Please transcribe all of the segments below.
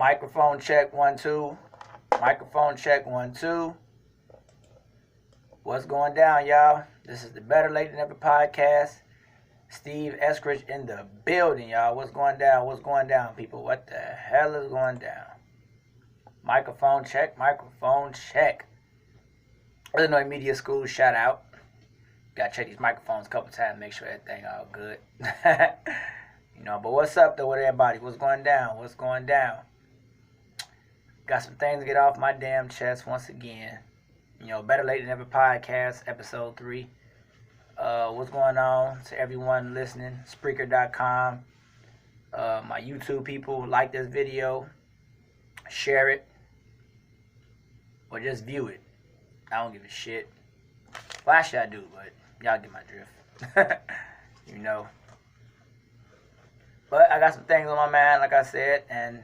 Microphone check 1 2. Microphone check 1 2. What's going down, y'all? This is the Better Late Than Ever podcast. Steve Eskridge in the building, y'all. What's going down? What's going down, people? What the hell is going down? Microphone check. Microphone check. Illinois Media School, shout out. Gotta check these microphones a couple times, make sure everything all good. But what's up though with everybody? What's going down? What's going down? Got some things to get off my damn chest once again. Better Late Than Ever podcast, episode 3. What's going on to everyone listening? Spreaker.com. My YouTube people, like this video, share it, or just view it. I don't give a shit. Well, actually I do, but y'all get my drift. But I got some things on my mind, like I said, and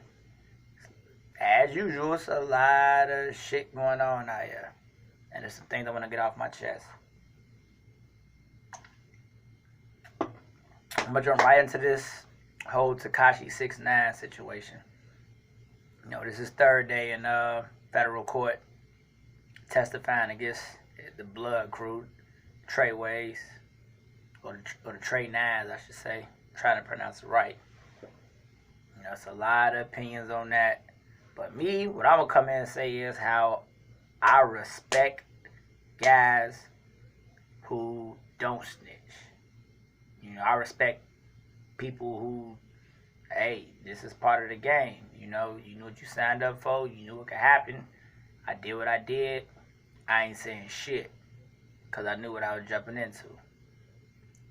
as usual, it's a lot of shit going on out here. And there's some things I want to get off my chest. I'm going to jump right into this whole Tekashi 6ix9ine situation. This is third day in federal court testifying against the Blood crew, Treyways, or the Trey Nines, I should say. I'm trying to pronounce it right. It's a lot of opinions on that. But me, what I'm going to come in and say is how I respect guys who don't snitch. I respect people who, hey, this is part of the game. You know what you signed up for. You knew what could happen. I did what I did. I ain't saying shit because I knew what I was jumping into.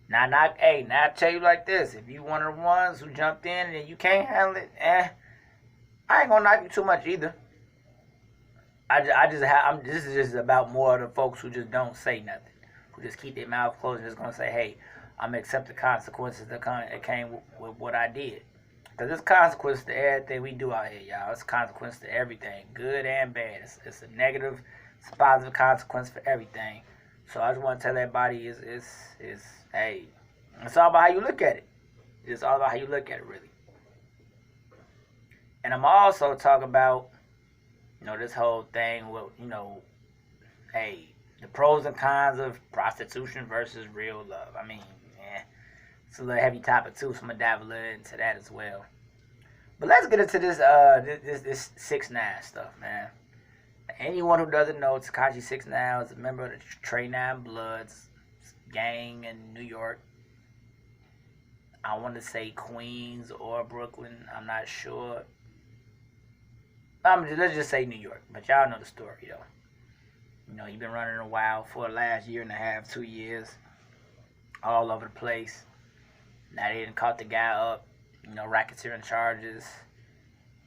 Now I tell you like this. If you one of the ones who jumped in and you can't handle it, I ain't gonna knock you too much either. This is just about more of the folks who just don't say nothing, who just keep their mouth closed and just gonna say, hey, I'm gonna accept the consequences that came with what I did. Because there's consequences to everything we do out here, y'all. It's consequences to everything, good and bad. It's a negative, it's a positive consequence for everything. So I just want to tell everybody hey, it's all about how you look at it. It's all about how you look at it, really. And I'm also talking about, this whole thing with, hey, the pros and cons of prostitution versus real love. I mean, it's a little heavy topic too, so I'm gonna dive a little into that as well. But let's get into this 6ix9ine stuff, man. Anyone who doesn't know, Tekashi 6ix9ine was a member of the Trey 9 Bloods gang in New York. I want to say Queens or Brooklyn. I'm not sure. Let's just say New York. But y'all know the story, though. He's been running a while for the last year and a half, 2 years. All over the place. Now they done caught the guy up. Racketeering charges.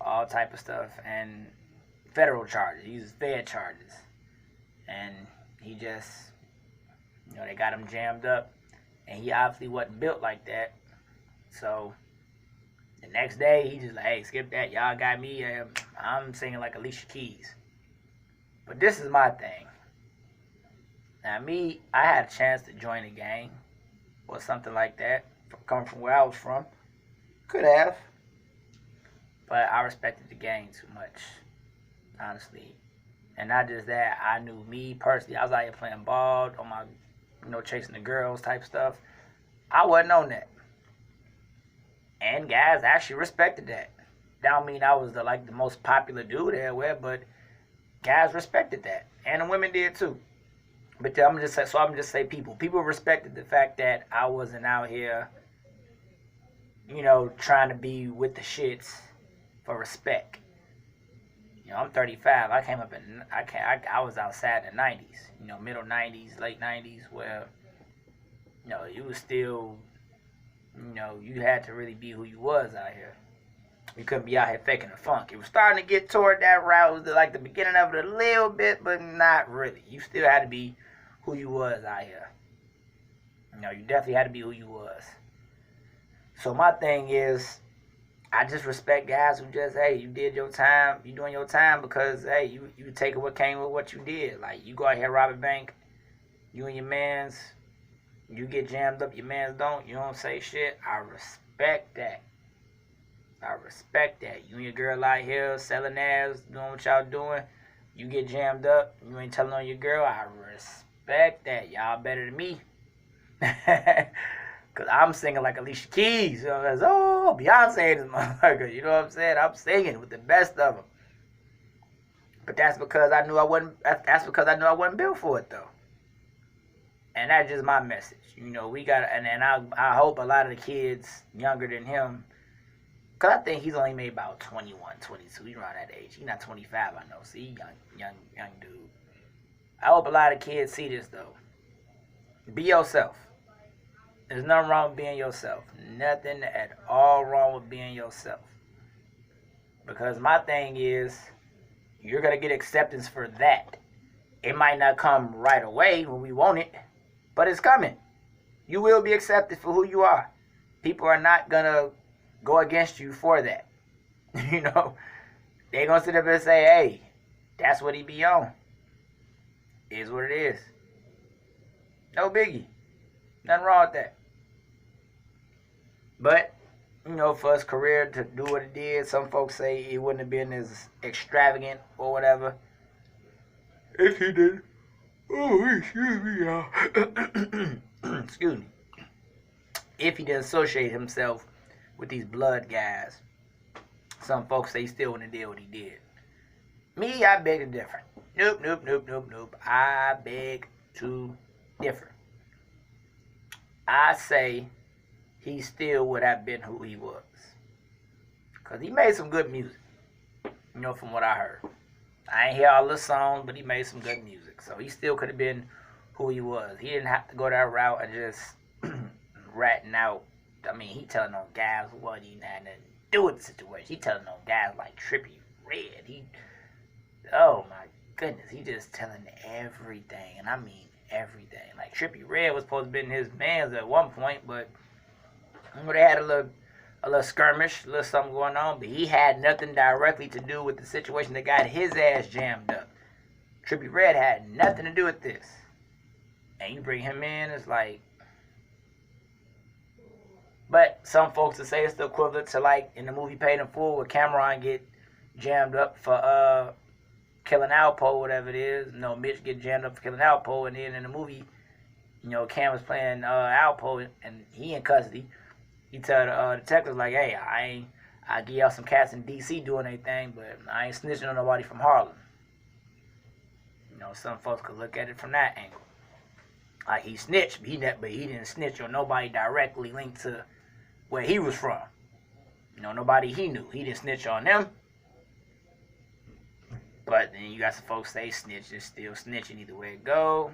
All type of stuff. And federal charges. He uses Fed charges. And he just, they got him jammed up. And he obviously wasn't built like that. So, the next day, he just like, hey, skip that. Y'all got me. I'm singing like Alicia Keys. But this is my thing. Now, I had a chance to join a gang or something like that. Coming from where I was from. Could have. But I respected the gang too much. Honestly. And not just that, I knew me personally. I was out here playing ball on my, chasing the girls type stuff. I wasn't on that. And guys actually respected that. That don't mean I was the most popular dude everywhere, but guys respected that. And the women did too. But I'm just say people. People respected the fact that I wasn't out here, trying to be with the shits for respect. I'm 35. I came up I was outside in the 90s. Middle 90s, late 90s, where, you was still, you had to really be who you was out here. You couldn't be out here faking the funk. It was starting to get toward that route. It was like the beginning of it a little bit, but not really. You still had to be who you was out here. You definitely had to be who you was. So my thing is, I just respect guys who just, hey, you did your time. You doing your time because, hey, you taking what came with what you did. Like, you go out here, rob a bank. You and your mans, you get jammed up. Your mans don't. You don't say shit. I respect that. I respect that. You and your girl out here selling ass, doing what y'all doing. You get jammed up. You ain't telling on your girl. I respect that. Y'all better than me. Because I'm singing like Alicia Keys. You know, oh, Beyonce this motherfucker. You know what I'm saying? I'm singing with the best of them. But that's because I knew I wasn't. That's because I knew I wasn't built for it, though. And that's just my message. You know, we got, and I hope a lot of the kids younger than him, because I think he's only made about 21, 22. He's around that age. He's not 25, I know. See, young dude. I hope a lot of kids see this, though. Be yourself. There's nothing wrong with being yourself. Nothing at all wrong with being yourself. Because my thing is, you're going to get acceptance for that. It might not come right away when we want it, but it's coming. You will be accepted for who you are. People are not going to go against you for that. You know, they're going to sit up and say, hey, that's what he be on. Is what it is. No biggie. Nothing wrong with that. But, you know, for his career to do what it did, some folks say it wouldn't have been as extravagant or whatever. If he did. Oh, excuse me, y'all. Excuse me. If he didn't associate himself with these blood guys, some folks say he still wouldn't have did what he did. Me, I beg to differ. Nope. I beg to differ. I say he still would have been who he was. Because he made some good music. You know, from what I heard. I ain't hear all the songs, but he made some good music. So he still could have been who he was. He didn't have to go that route and just ratting out. I mean, he telling on guys what he had nothing to do with the situation. He telling on guys like Trippie Redd. Oh my goodness, he just telling everything. And I mean everything. Like Trippie Redd was supposed to be in his man's at one point, but you know, they had a little skirmish, a little something going on, but he had nothing directly to do with the situation that got his ass jammed up. Trippie Redd had nothing to do with this. And you bring him in, it's like... But some folks will say it's the equivalent to, like, in the movie Paid in Full, where Cameron get jammed up for killing Alpo, whatever it is. You know, Mitch get jammed up for killing Alpo, and then in the movie, you know, Cam was playing Alpo, and he in custody. He tell the detectives, like, hey, I give y'all some cats in D.C. doing their thing, but I ain't snitching on nobody from Harlem. You know, some folks could look at it from that angle. Like, he snitched, but he didn't snitch on nobody directly linked to where he was from. You know, nobody he knew. He didn't snitch on them. But then you got some folks say snitch is still snitching either way it go.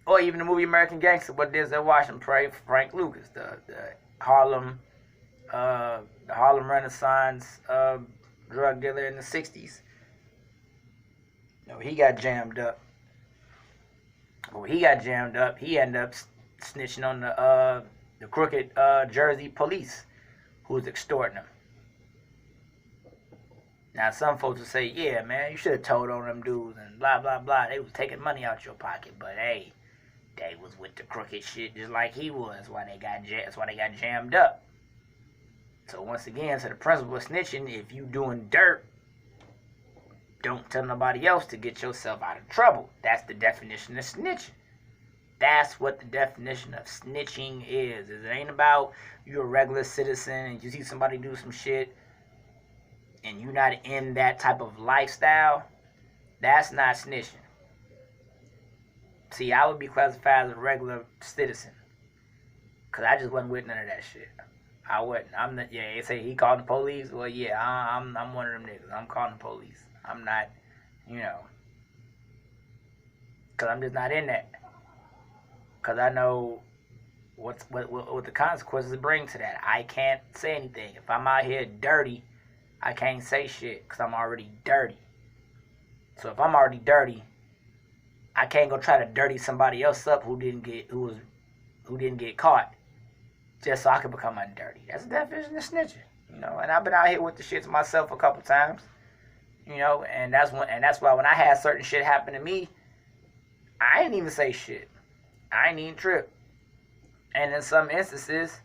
Or even the movie American Gangster, what Denzel Washington played Frank Lucas, the Harlem Renaissance drug dealer in the 60s. You know, he got jammed up. When he got jammed up, he ended up snitching on the crooked Jersey police who was extorting him. Now, some folks will say, yeah, man, you should have told on them dudes and blah, blah, blah. They was taking money out your pocket, but hey, they was with the crooked shit just like he was. That's why they got jammed up. So once again, so the principle of snitching, if you doing dirt, don't tell nobody else to get yourself out of trouble. That's the definition of snitching. That's what the definition of snitching is. It ain't about you're a regular citizen and you see somebody do some shit and you're not in that type of lifestyle. That's not snitching. See, I would be classified as a regular citizen. Because I just wasn't with none of that shit. I wasn't. I'm not, yeah, they say he called the police. Well, yeah, I'm one of them niggas. I'm calling the police. I'm not, you know. Because I'm just not in that. Because I know what the consequences bring to that. I can't say anything. If I'm out here dirty, I can't say shit because I'm already dirty. So if I'm already dirty, I can't go try to dirty somebody else up who didn't get caught just so I can become undirty. That's the definition of snitching, you know. And I've been out here with the shits myself a couple times, you know. And that's why when I had certain shit happen to me, I didn't even say shit. I ain't even trip. And in some instances,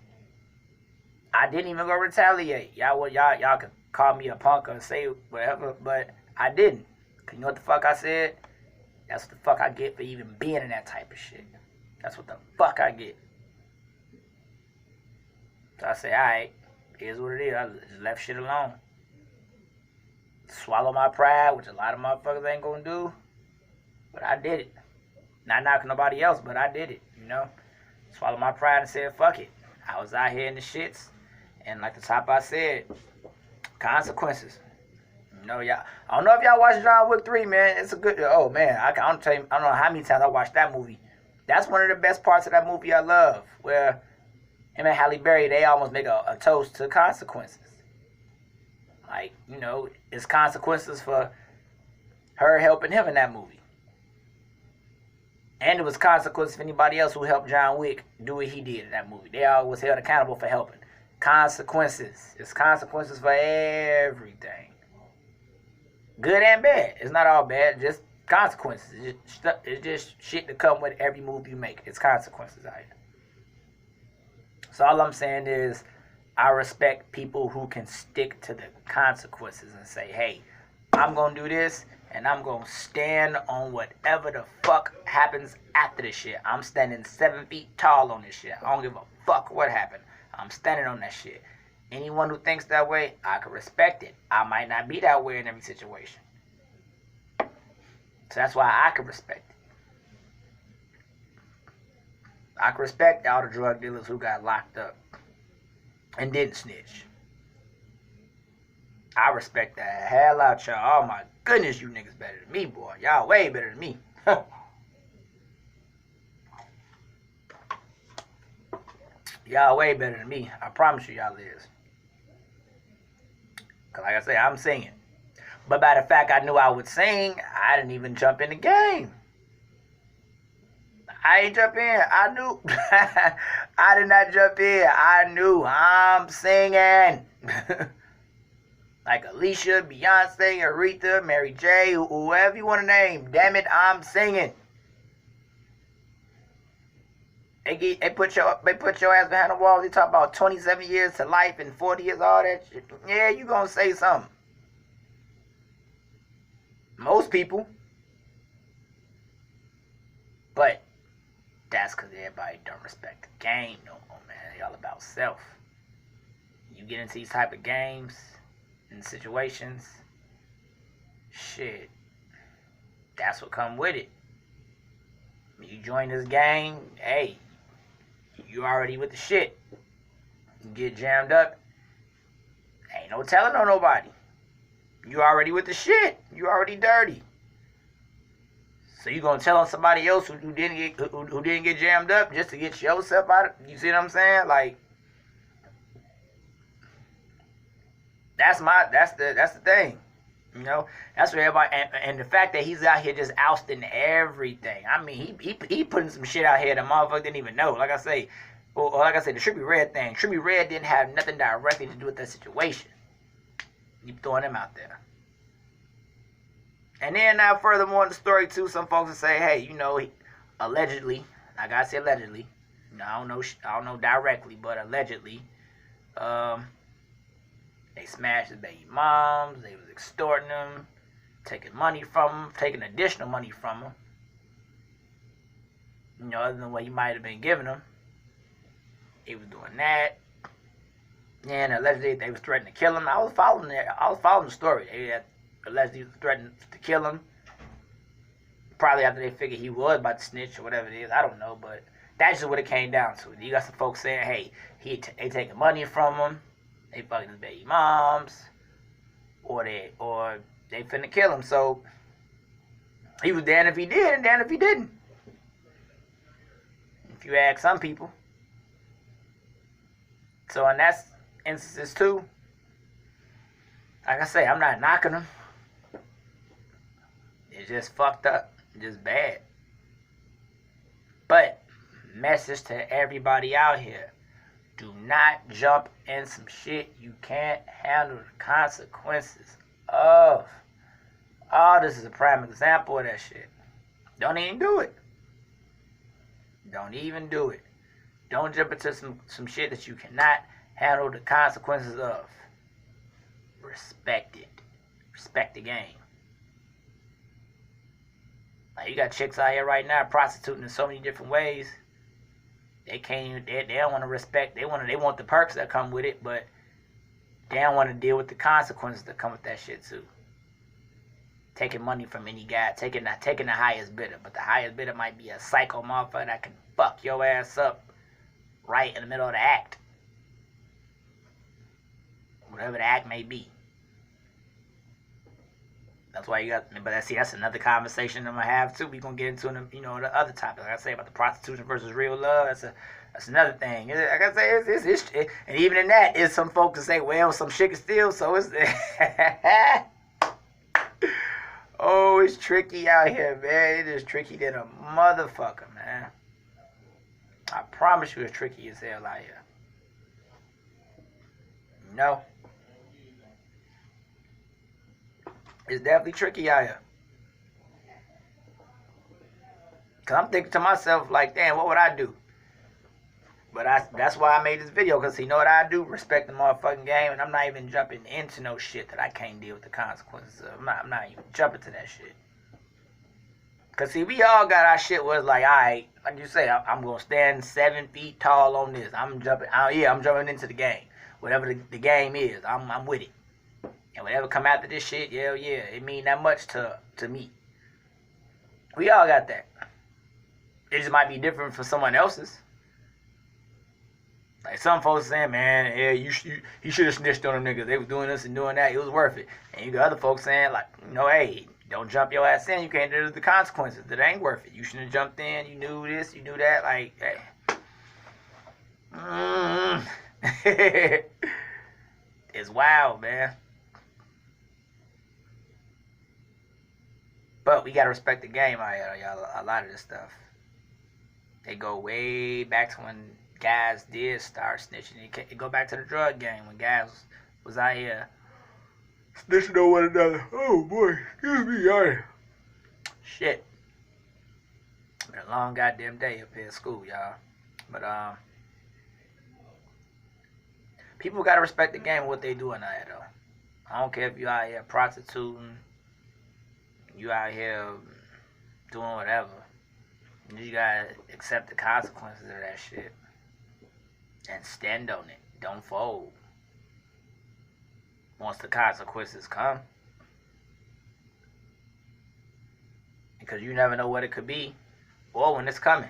I didn't even go retaliate. Y'all could call me a punk or say whatever, but I didn't. Cause you know what the fuck I said? That's what the fuck I get for even being in that type of shit. That's what the fuck I get. So I say, alright, here's what it is. I just left shit alone. Swallow my pride, which a lot of motherfuckers ain't gonna do. But I did it. Not knocking nobody else, but I did it, you know? Swallow my pride and said, fuck it. I was out here in the shits. And like the top I said, consequences. You know, y'all. I don't know if y'all watched John Wick 3, man. It's a good. Oh man, I don't tell you. I don't know how many times I watched that movie. That's one of the best parts of that movie I love, where him and Halle Berry, they almost make a toast to consequences. Like, you know, it's consequences for her helping him in that movie. And it was consequences for anybody else who helped John Wick do what he did in that movie. They all was held accountable for helping. Consequences. It's consequences for everything. Good and bad. It's not all bad, just consequences. It's just shit to come with every move you make. It's consequences out here. So all I'm saying is, I respect people who can stick to the consequences and say, hey, I'm going to do this, and I'm going to stand on whatever the fuck happens after this shit. I'm standing 7 feet tall on this shit. I don't give a fuck what happened. I'm standing on that shit. Anyone who thinks that way, I can respect it. I might not be that way in every situation. So that's why I can respect it. I can respect all the drug dealers who got locked up and didn't snitch. I respect the hell out y'all. Oh my goodness, you niggas better than me, boy. Y'all way better than me. Y'all way better than me. I promise you y'all is. Because like I say, I'm singing. But by the fact I knew I would sing, I didn't even jump in the game. I ain't jump in. I knew. I did not jump in. I knew I'm singing. Like Alicia, Beyonce, Aretha, Mary J, whoever you want to name. Damn it, I'm singing. They put your ass behind the wall. They talk about 27 years to life and 40 years, all that shit. Yeah, you gonna say something. Most people. But that's because everybody don't respect the game no more, man. It's all about self. You get into these type of games and situations, shit, that's what come with it. You join this game, hey, you already with the shit. You get jammed up, ain't no telling on nobody. You already with the shit. You already dirty. So you gonna tell on somebody else who didn't get jammed up just to get yourself out of, you see what I'm saying? Like, that's the thing. You know, that's what everybody, and the fact that he's out here just ousting everything. I mean, he putting some shit out here that motherfucker didn't even know. Like I say, the Trippie Redd thing. Trippie Redd didn't have nothing directly to do with that situation. You throwing him out there. And then now, furthermore in the story too, some folks will say, hey, you know, allegedly, I gotta say allegedly. You know, I don't know directly, but allegedly, they smashed his baby moms. They was extorting them, taking money from him, taking additional money from him. You know, other than what he might have been giving them. He was doing that. And allegedly they was threatening to kill him. I was following the story. They had allegedly threatened to kill him. Probably after they figured he was about to snitch or whatever it is. I don't know, but that's just what it came down to. You got some folks saying, hey, they taking money from him. They fucking his baby moms, or they finna kill him. So he was damned if he did, and damned if he didn't. If you ask some people. So in that instances too, like I say, I'm not knocking him. It's just fucked up, just bad. But message to everybody out here. Do not jump in some shit you can't handle the consequences of. Oh, this is a prime example of that shit. Don't even do it. Don't even do it. Don't jump into some shit that you cannot handle the consequences of. Respect it. Respect the game. Like, you got chicks out here right now prostituting in so many different ways. They can't even, they don't want to respect. They want the perks that come with it, but they don't want to deal with the consequences that come with that shit too. Taking money from any guy, taking the highest bidder, but the highest bidder might be a psycho motherfucker that can fuck your ass up right in the middle of the act. Whatever the act may be. That's why you got, but that's another conversation I'm gonna have too. We gonna get into the other topic. Like I say about the prostitution versus real love. That's another thing. Like I say, and even in that, is some folks that say, well, some shit is still. So it's oh, it's tricky out here, man. It is tricky than a motherfucker, man. I promise you, it's tricky as hell out here. No. It's definitely tricky out here. Because I'm thinking to myself, like, damn, what would I do? But that's why I made this video, because you know what I do? Respect the motherfucking game, and I'm not even jumping into no shit that I can't deal with the consequences of. I'm not even jumping to that shit. Because, see, we all got our shit where it's like, all right, like you say, I'm going to stand 7 feet tall on this. I'm jumping into the game. Whatever the game is, I'm with it. And whatever come after this shit, yeah, it mean that much to me. We all got that. It just might be different for someone else's. Like some folks saying, man, yeah, you should have snitched on them niggas. They was doing this and doing that. It was worth it. And you got other folks saying, like, hey, don't jump your ass in. You can't deal with the consequences. That ain't worth it. You shouldn't have jumped in. You knew this. You knew that. Like, hey. It's wild, man. But we gotta respect the game out here, y'all. A lot of this stuff. They go way back to when guys did start snitching. It go back to the drug game when guys was out here snitching on one another. Oh boy, excuse me, y'all. Shit. Been a long goddamn day up here at school, y'all. But people gotta respect the game and what they doing out here though. I don't care if you out here prostituting. You out here doing whatever. You gotta accept the consequences of that shit. And stand on it. Don't fold. Once the consequences come. Because you never know what it could be. Or when it's coming.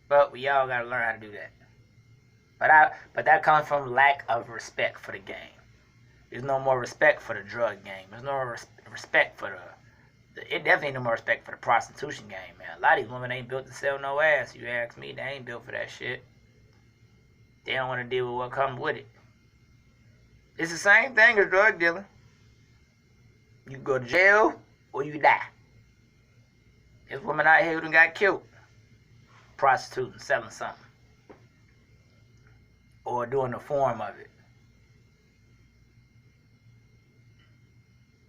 But we all gotta learn how to do that. But that comes from lack of respect for the game. There's no more respect for the drug game. There's no respect for it definitely ain't no more respect for the prostitution game, man. A lot of these women ain't built to sell no ass. You ask me, they ain't built for that shit. They don't want to deal with what comes with it. It's the same thing as drug dealing. You go to jail or you die. There's women out here who done got killed. Prostituting, selling something. Or doing a form of it.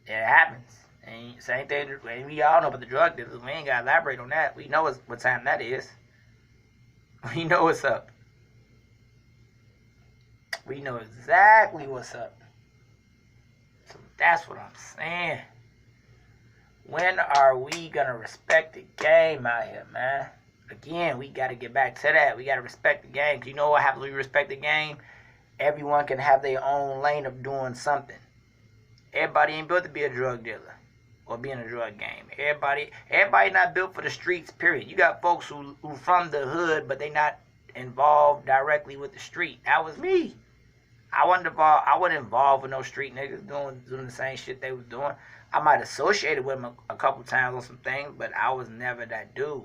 It happens. And same thing, we all know about the drug dealers. We ain't got to elaborate on that. We know what time that is. We know what's up. We know exactly what's up. So that's what I'm saying. When are we going to respect the game out here, man? Again, we got to get back to that. We got to respect the game. 'Cause you know what happens when we respect the game? Everyone can have their own lane of doing something. Everybody ain't built to be a drug dealer or be in a drug game. Everybody not built for the streets, period. You got folks who from the hood, but they not involved directly with the street. That was me. I wasn't involved with no street niggas doing the same shit they was doing. I might associated with them a couple times on some things, but I was never that dude.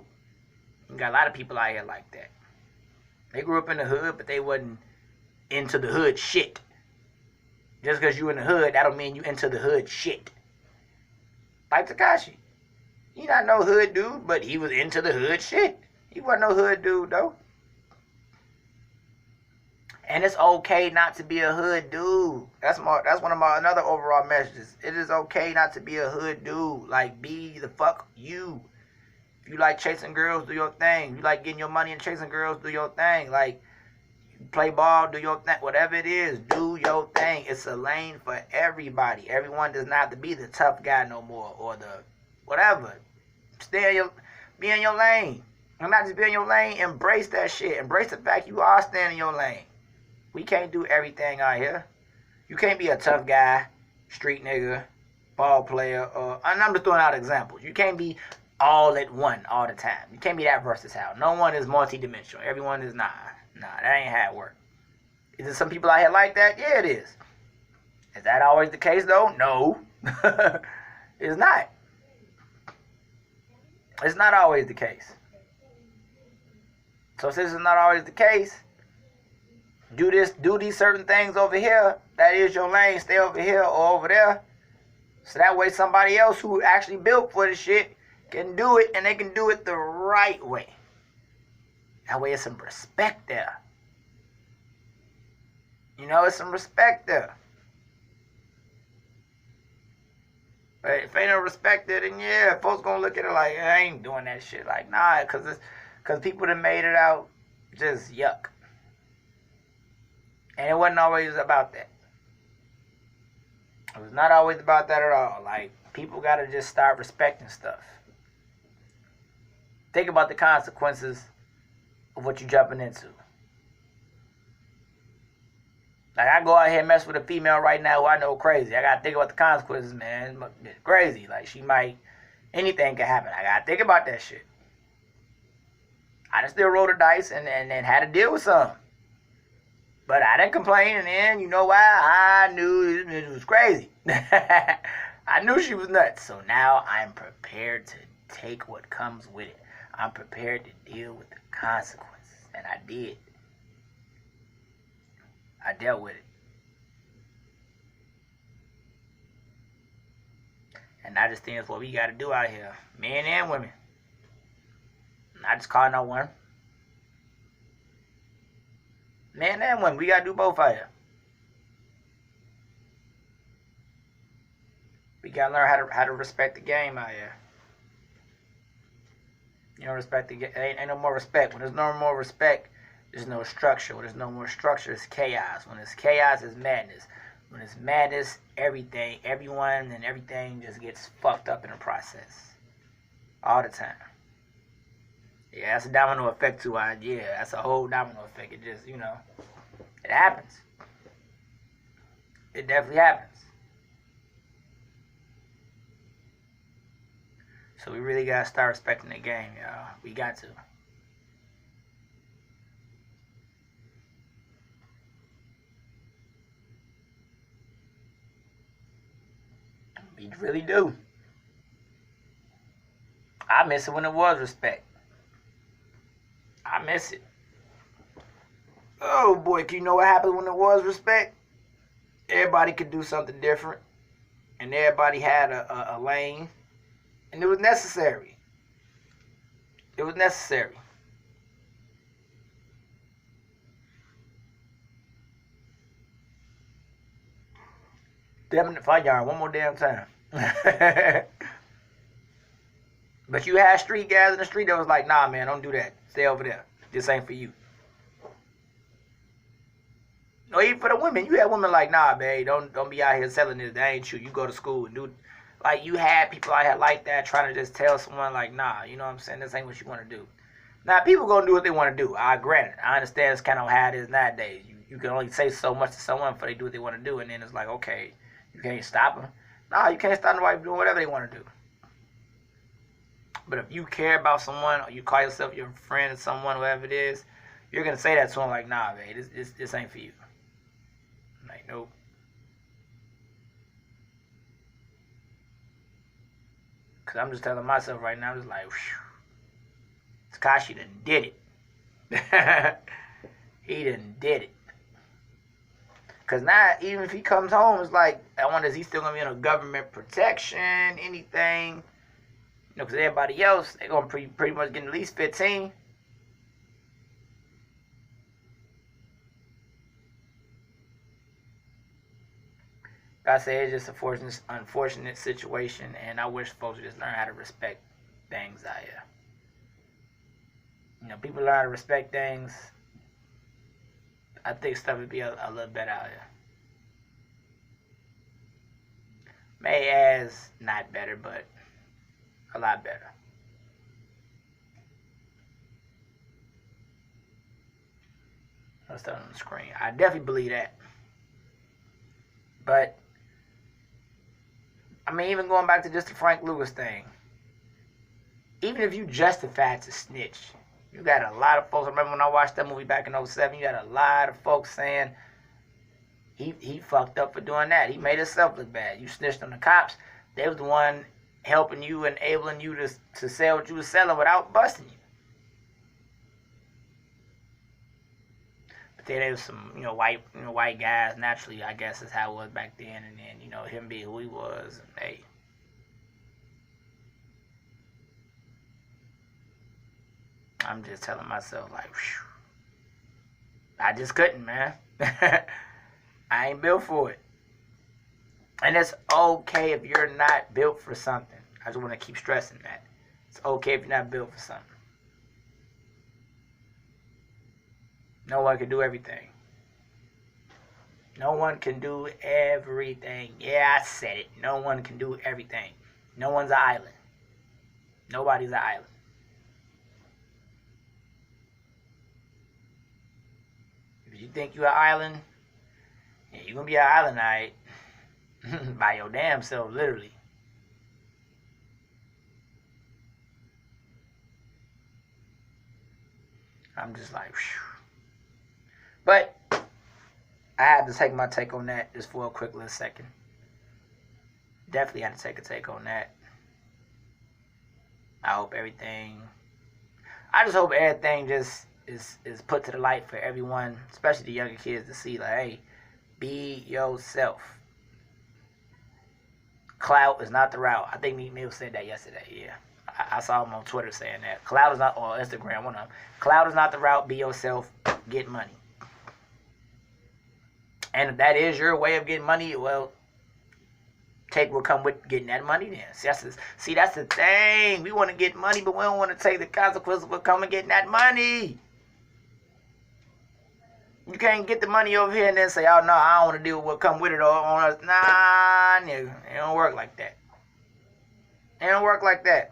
You got a lot of people out here like that. They grew up in the hood, but they wasn't into the hood shit. Just because you in the hood, that don't mean you into the hood shit. Like Tekashi. He not no hood dude, but he was into the hood shit. He wasn't no hood dude, though. And it's okay not to be a hood dude. That's one of my another overall messages. It is okay not to be a hood dude. Like, be the fuck you. If you like chasing girls, do your thing. If you like getting your money and chasing girls, do your thing. Like, play ball, do your thing. Whatever it is, do your thing. It's a lane for everybody. Everyone does not have to be the tough guy no more or the whatever. Be in your lane. And not just be in your lane, embrace that shit. Embrace the fact you are staying in your lane. We can't do everything out here. You can't be a tough guy, street nigga, ball player, and I'm just throwing out examples. You can't be all at one all the time. You can't be that versatile. No one is multi-dimensional. Everyone is not. Nah, that ain't how it works. Is there some people out here like that? Yeah, it is. Is that always the case, though? No. It's not. It's not always the case. So since it's not always the case, do these certain things over here. That is your lane. Stay over here or over there. So that way somebody else who actually built for the shit can do it, and they can do it the right way. That way it's some respect there. You know, it's some respect there. But if ain't no respect there, then yeah, folks gonna look at it like, I ain't doing that shit. Like, nah, cause people that made it out just yuck. And it wasn't always about that. It was not always about that at all. Like, people gotta just start respecting stuff. Think about the consequences of what you're jumping into. Like, I go out here and mess with a female right now who I know crazy. I gotta think about the consequences, man. It's crazy. Like, anything can happen. I gotta think about that shit. I just still rolled the dice and had to deal with some. But I didn't complain, and then, you know why? I knew it was crazy. I knew she was nuts. So now I'm prepared to take what comes with it. I'm prepared to deal with the consequences. And I did. I dealt with it. And I just think that's what we got to do out here. Men and women. Not just calling out one. Men and women. We got to do both out here. We got to learn how to respect the game out here. You don't respect the game. Ain't no more respect. When there's no more respect, there's no structure. When there's no more structure, it's chaos. When it's chaos, it's madness. When it's madness, everyone and everything just gets fucked up in the process. All the time. Yeah, that's a domino effect too. Yeah, that's a whole domino effect. It just, it happens. It definitely happens. So we really got to start respecting the game, y'all. We got to. We really do. I miss it when it was respect. I miss it. Oh boy, you know what happened when it was respect? Everybody could do something different. And everybody had a lane. And it was necessary. It was necessary. Damn it, fire yarn one more damn time. But you had street guys in the street that was like, nah, man, don't do that. Stay over there. This ain't for you. No, even for the women. You had women like, nah, babe, don't be out here selling this. That ain't you. You go to school and do. Like, you had people out here like that trying to just tell someone, like, nah, you know what I'm saying? This ain't what you want to do. Now, people going to do what they want to do. I grant it. I understand it's kind of how it is nowadays. You can only say so much to someone before they do what they want to do, and then it's like, okay, you can't stop them. Nah, you can't stop nobody from doing whatever they want to do. But if you care about someone, or you call yourself your friend or someone, whatever it is, you're going to say that to them like, nah, man, this ain't for you. Like, nope. Because I'm just telling myself right now, I'm just like, whew. Tekashi done did it. He done did it. Because now, even if he comes home, it's like, I wonder, is he still going to be under government protection, anything? Because everybody else, they're going to pretty much get at least 15. I say it's just a unfortunate situation, and I wish folks would just learn how to respect things out here. People learn how to respect things. I think stuff would be a little better out here. May as not better, but a lot better. That's done on the screen. I definitely believe that. But I mean, even going back to just the Frank Lucas thing, even if you justify to snitch, you got a lot of folks. I remember when I watched that movie back in 2007, you got a lot of folks saying he fucked up for doing that. He made himself look bad. You snitched on the cops. They was the one helping you, enabling you to sell what you was selling without busting you. But then there was some, white guys. Naturally, I guess is how it was back then. And then, him being who he was. And, hey, I'm just telling myself, like, whew, I just couldn't, man. I ain't built for it. And it's okay if you're not built for something. I just want to keep stressing that. It's okay if you're not built for something. No one can do everything. No one can do everything. Yeah, I said it. No one can do everything. No one's an island. Nobody's an island. If you think you're an island, yeah, you're going to be an island, all right? By your damn self, literally. I'm just like, whew. But I had to take my take on that just for a quick little second. Definitely had to take a take on that. I just hope everything just is put to the light for everyone, especially the younger kids, to see, like, hey, be yourself. Clout is not the route. I think Meek Mill said that yesterday, yeah. I saw him on Twitter saying that. Clout is not, or Instagram, one of them. Clout is not the route. Be yourself. Get money. And if that is your way of getting money, well, take what come with getting that money then. See, that's the thing. We want to get money, but we don't want to take the consequences of what come and getting that money. You can't get the money over here and then say, oh, no, I don't want to deal with what come with it. Nah, nigga. It don't work like that. It don't work like that.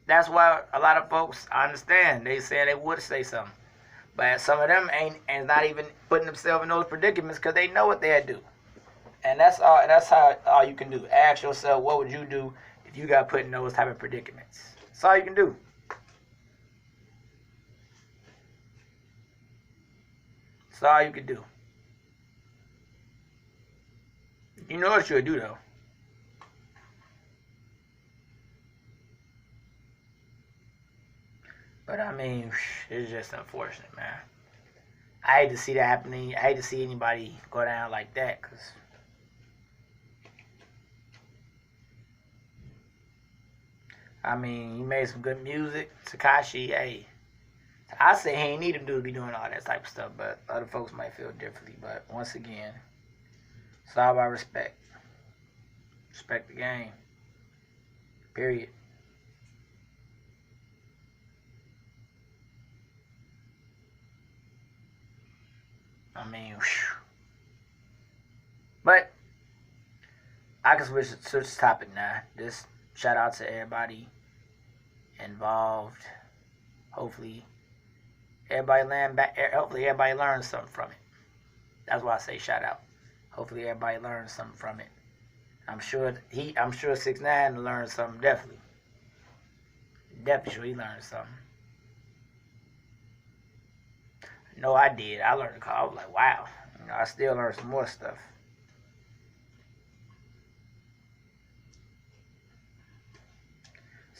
That's why a lot of folks, I understand, they say they would say something. But some of them ain't not even putting themselves in those predicaments because they know what they'll do. And that's all you can do. Ask yourself, what would you do if you got put in those type of predicaments? That's all you can do. That's all you can do. You know what you'll do, though. But, I mean, it's just unfortunate, man. I hate to see that happening. I hate to see anybody go down like that, because I mean, he made some good music. Tekashi, hey, I say he ain't need him to be doing all that type of stuff, but other folks might feel differently. But once again, it's all about respect. Respect the game. Period. I mean, whew. But I can switch the topic now. Just shout out to everybody involved. Hopefully everybody learns something from it. That's why I say shout out. Hopefully everybody learns something from it. I'm sure 6ix9ine learned something, definitely. Definitely sure he learned something. No, I did. I learned to call. I was like, wow. I still learned some more stuff.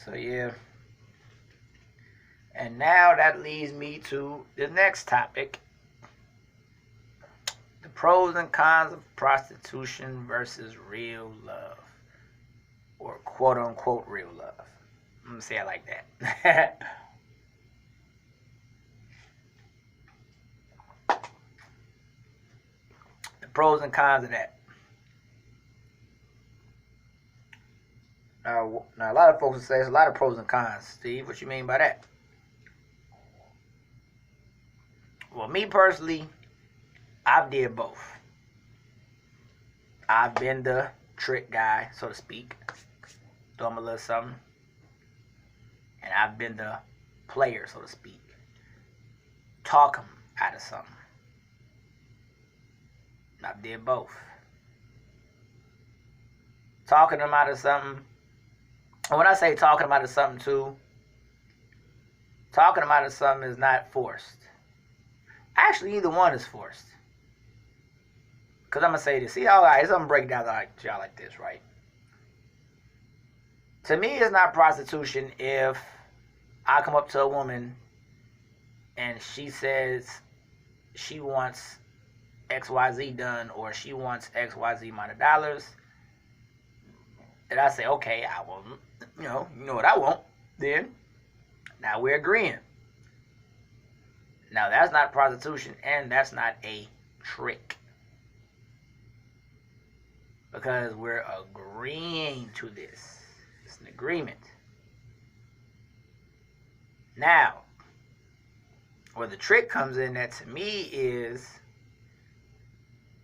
So, yeah. And now that leads me to the next topic. The pros and cons of prostitution versus real love. Or quote-unquote real love. I'm going to say it like that. The pros and cons of that. Now, a lot of folks will say there's a lot of pros and cons. Steve, what you mean by that? Well, me personally, I've did both. I've been the trick guy, so to speak. Throw him a little something. And I've been the player, so to speak. Talk him out of something. I did both. Talking them out of something. And when I say talking them out of something too, talking them out of something is not forced. Actually, either one is forced. Because I'm going to say this. See, all right, so I'm going to break it down to y'all like this, right? To me, it's not prostitution if I come up to a woman and she says she wants XYZ done or she wants XYZ amount of dollars. And I say, okay, I want, you know what I want, then. Now we're agreeing. Now that's not prostitution and that's not a trick. Because we're agreeing to this. It's an agreement. Now, where the trick comes in that to me is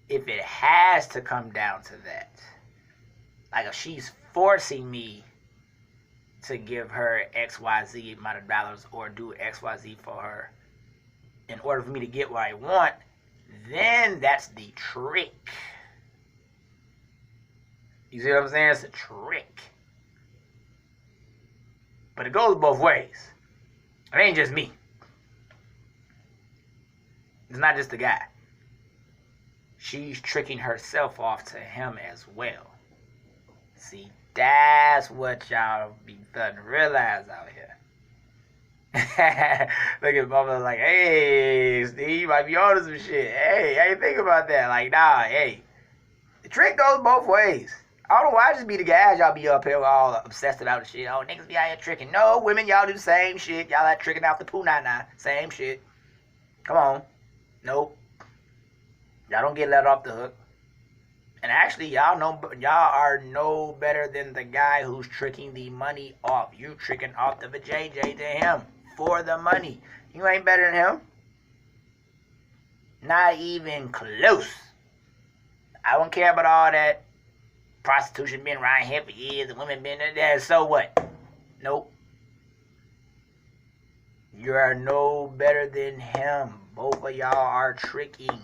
if it has to come down to that. Like if she's forcing me to give her XYZ amount of dollars or do XYZ for her in order for me to get what I want, then that's the trick. You see what I'm saying? It's a trick. But it goes both ways. It ain't just me. It's not just the guy. She's tricking herself off to him as well. See, that's what y'all be starting to realize out here. Look at Bubba like, hey, Steve, you might be on to some shit. Hey, how you think about that? Like, nah, hey. The trick goes both ways. I don't know why I just be the guys y'all be up here all obsessed about the shit. Oh, niggas be out here tricking. No, women, y'all do the same shit. Y'all out tricking out the poo nine. Same shit. Come on. Nope. Y'all don't get let off the hook. And actually, y'all are no better than the guy who's tricking the money off. You tricking off the vajayjay to him for the money. You ain't better than him. Not even close. I don't care about all that prostitution been around here for years and women been there. So what? Nope. You are no better than him. Both of y'all are tricking.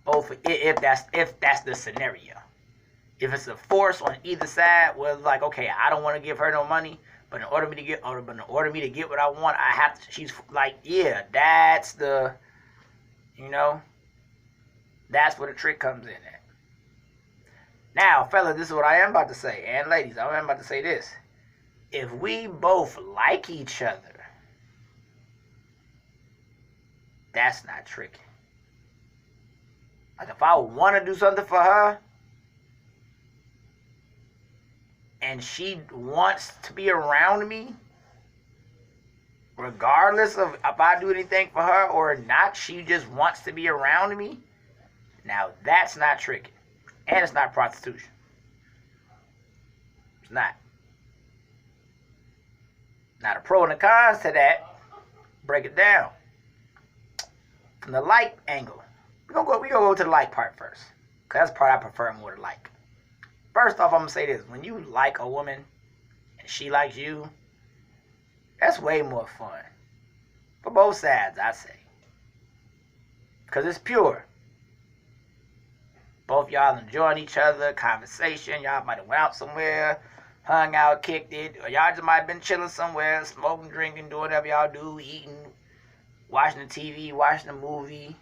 Both, if that's the scenario. If it's a force on either side, where it's like, okay, I don't want to give her no money, but in order for me to get what I want, I have to. She's like, yeah, that's the, that's where the trick comes in at. Now, fellas, this is what I am about to say, and ladies, I am about to say this. If we both like each other, that's not tricky. Like if I want to do something for her, and she wants to be around me, regardless of if I do anything for her or not, she just wants to be around me, now that's not tricky. And it's not prostitution. It's not. Now the pro and the cons to that, break it down. From the like angle. We're gonna go to the like part first. Because that's the part I prefer more to like. First off, I'm gonna say this. When you like a woman and she likes you, that's way more fun. For both sides, I say. Because it's pure. Both y'all enjoying each other, conversation. Y'all might have went out somewhere, hung out, kicked it. Or y'all just might have been chilling somewhere, smoking, drinking, doing whatever y'all do, eating, watching the TV, watching a movie.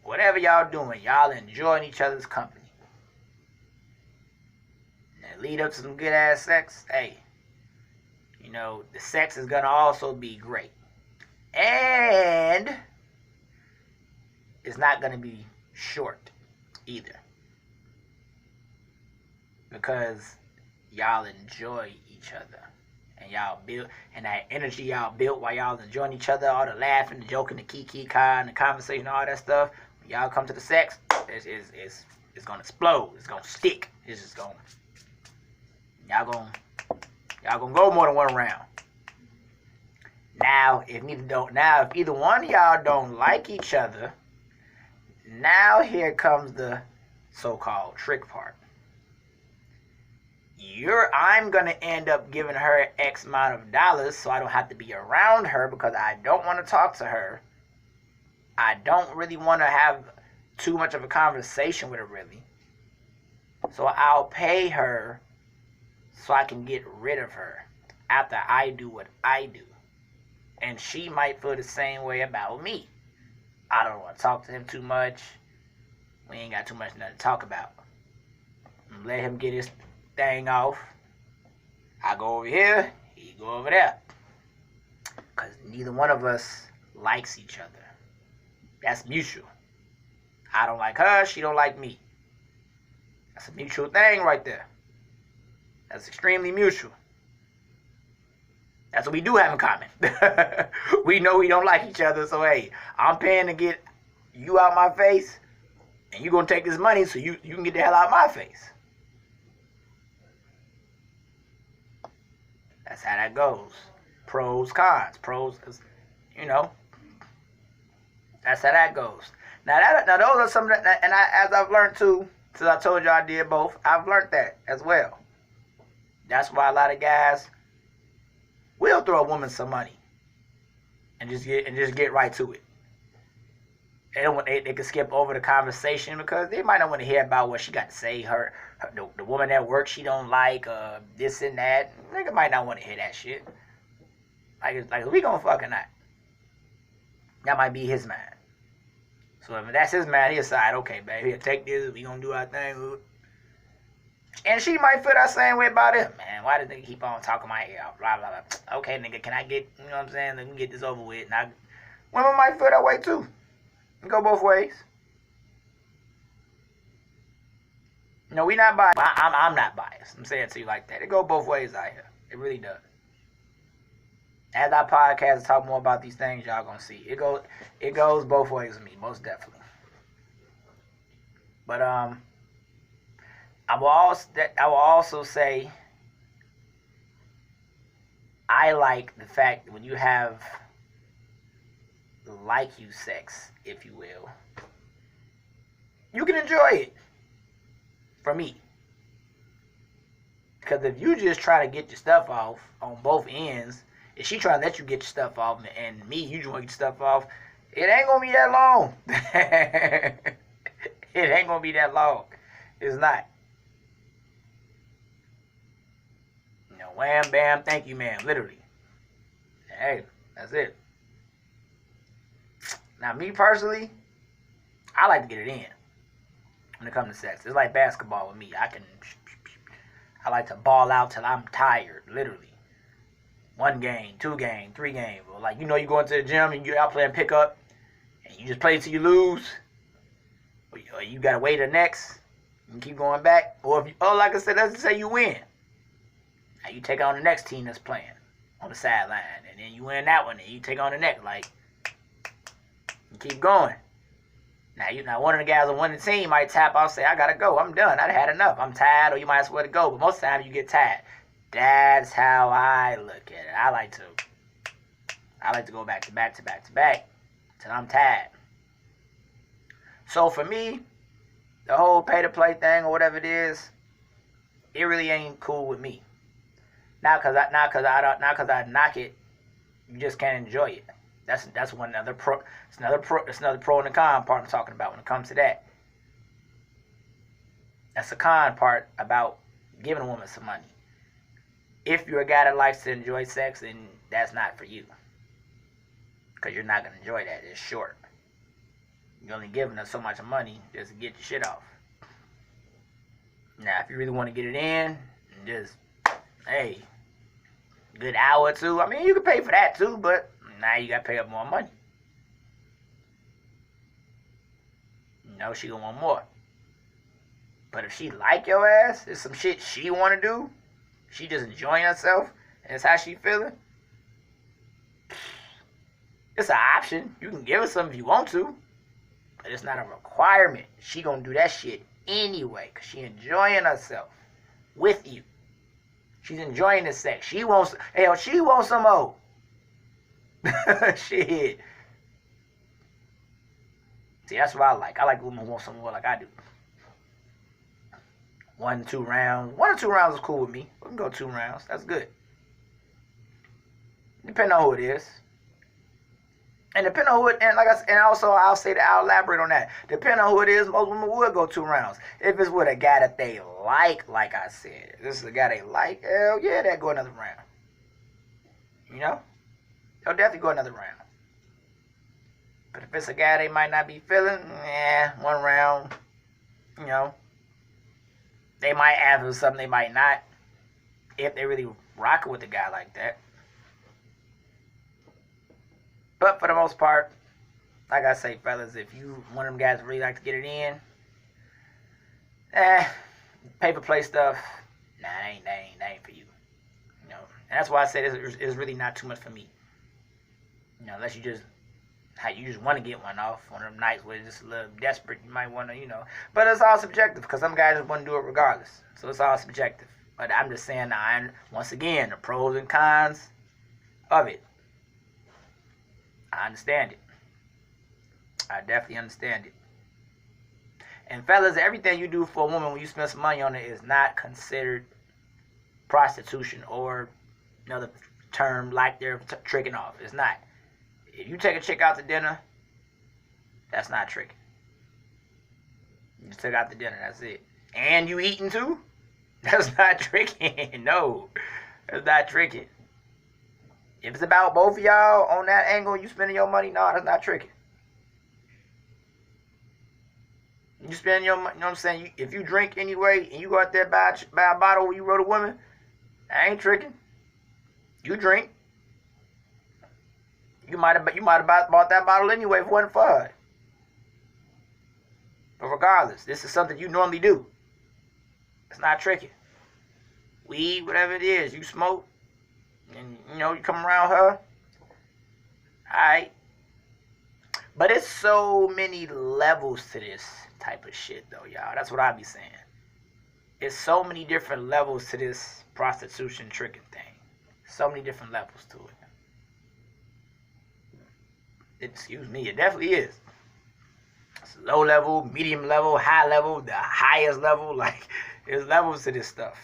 Whatever y'all doing, y'all enjoying each other's company. And lead up to some good-ass sex, hey, the sex is going to also be great. And it's not going to be short either. Because y'all enjoy each other. And y'all build, and that energy y'all built while y'all enjoying each other, all the laughing, the joking, the kiki, and the conversation, all that stuff. When y'all come to the sex, it's gonna explode. It's gonna stick. It's just gonna, y'all gonna go more than one round. Now, if either one of y'all don't like each other, now here comes the so-called trick part. I'm gonna end up giving her X amount of dollars so I don't have to be around her because I don't want to talk to her. I don't really want to have too much of a conversation with her, really. So I'll pay her so I can get rid of her after I do what I do. And she might feel the same way about me. I don't want to talk to him too much. We ain't got too much nothing to talk about. Let him get his thing off. I go over here, he go over there. Because neither one of us likes each other. That's mutual. I don't like her, she don't like me. That's a mutual thing right there. That's extremely mutual. That's what we do have in common. We know we don't like each other, so hey, I'm paying to get you out my face, and you're going to take this money so you can get the hell out of my face. That's how that goes. Pros, cons. Pros, that's how that goes. Now those are some, and as I've learned too, since I told you I did both, I've learned that as well. That's why a lot of guys will throw a woman some money and just get right to it. They can skip over the conversation because they might not want to hear about what she got to say. The woman at work she don't like, this and that. Nigga might not want to hear that shit. Like we gonna fucking not. That might be his man. So if that's his man, he'll decide, okay, baby, here, take this. We gonna do our thing. And she might feel that same way about him. Man, why does nigga keep on talking my ear out? Blah, blah, blah. Okay, nigga, can I get, you know what I'm saying? Let me get this over with. Now, women might feel that way too. It go both ways. No, we not biased. I'm not biased. I'm saying it to you like that. It go both ways out here. It really does. As our podcast talk more about these things, y'all gonna see. It goes both ways with me, most definitely. But I will also say I like the fact that when you have like you sex, if you will, you can enjoy it. For me. Because if you just try to get your stuff off on both ends, if she trying to let you get your stuff off and me, you just want to get your stuff off, it ain't going to be that long. It ain't going to be that long. It's not. You know, wham, bam, thank you, ma'am. Literally. Hey, that's it. Now, me personally, I like to get it in when it comes to sex. It's like basketball with me. I like to ball out till I'm tired, literally. 1 game, 2 game, 3 game. Or like, you go into the gym and you're out playing pickup and you just play till you lose. Or you got to wait the next and keep going back. Or like I said, let's say you win. Now you take on the next team that's playing on the sideline. And then you win that one and you take on the next. Like, you keep going. Now one of the guys on one team might tap out, say, I gotta go, I'm done, I've had enough, I'm tired, or you might as well go. But most of the time you get tired. That's how I look at it. I like to go back to back till I'm tired. So for me, the whole pay to play thing or whatever it is, it really ain't cool with me. Not cause I knock it, you just can't enjoy it. That's another pro and a con part I'm talking about when it comes to that. That's a con part about giving a woman some money. If you're a guy that likes to enjoy sex, then that's not for you. Because you're not going to enjoy that. It's short. You're only giving us so much money just to get your shit off. Now, if you really want to get it in, just, hey, good hour or two. I mean, you can pay for that too, but now you got to pay up more money. She going to want more. But if she like your ass, it's some shit she want to do, she just enjoying herself, and it's how she feeling, it's an option. You can give her some if you want to, but it's not a requirement. She going to do that shit anyway, because she enjoying herself with you. She's enjoying the sex. She wants some more. Shit. See, that's what I like. I like women who want something more like I do. 1 to 2 rounds. 1 or 2 rounds is cool with me. We can go 2 rounds. That's good. Depending on who it is. And depending on who it, and like I said, and also I'll elaborate on that. Depending on who it is, most women would go 2 rounds. If it's with a guy that they like I said, this is a guy they like, hell yeah, they'll go another round. You know? They'll definitely go another round. But if it's a guy they might not be feeling, 1 round, you know. They might ask for something, they might not. If they really rocking with a guy like that. But for the most part, like I say, fellas, if you one of them guys really like to get it in, paper play stuff, that ain't for you. You know, and that's why I said it's really not too much for me. You know, unless you just want to get one off one of them nights where it's just a little desperate, you might want to, you know. But it's all subjective because some guys just want to do it regardless. So it's all subjective. But I'm just saying, once again, the pros and cons of it. I understand it. I definitely understand it. And fellas, everything you do for a woman when you spend some money on it is not considered prostitution or another term like they're tricking off. It's not. If you take a chick out to dinner, that's not tricking. You just took out to dinner, that's it. And you eating too? That's not tricking. No, that's not tricking. If it's about both of y'all on that angle, you spending your money, no, that's not tricking. You spend your money, you know what I'm saying? If you drink anyway and you go out there buy a bottle when you wrote a woman, that ain't tricking. You drink. You might have bought that bottle anyway if it wasn't for her. But regardless, this is something you normally do. It's not tricking. Weed, whatever it is, you smoke. And, you know, you come around her. Alright. But it's so many levels to this type of shit, though, y'all. That's what I be saying. It's so many different levels to this prostitution tricking thing. So many different levels to it. Excuse me, it definitely is. It's low level, medium level, high level, the highest level. Like, there's levels to this stuff.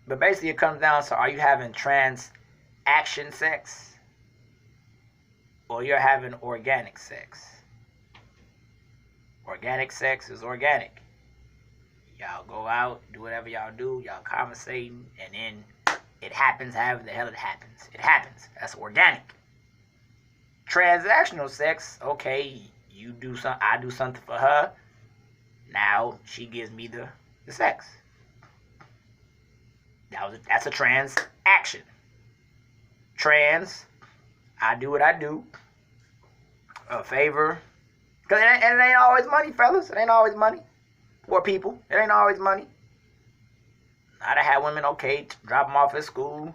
But basically it comes down to, are you having transaction sex or you're having organic sex? Organic sex is organic. Y'all go out, do whatever y'all do, y'all conversating, and then it happens however the hell it happens. It happens. That's organic. Transactional sex, okay, you do something, I do something for her. Now she gives me the sex. That's a transaction. I do what I do. A favor. Because it ain't always money, fellas. It ain't always money. Poor people. It ain't always money. I'd have had women, okay, drop them off at school,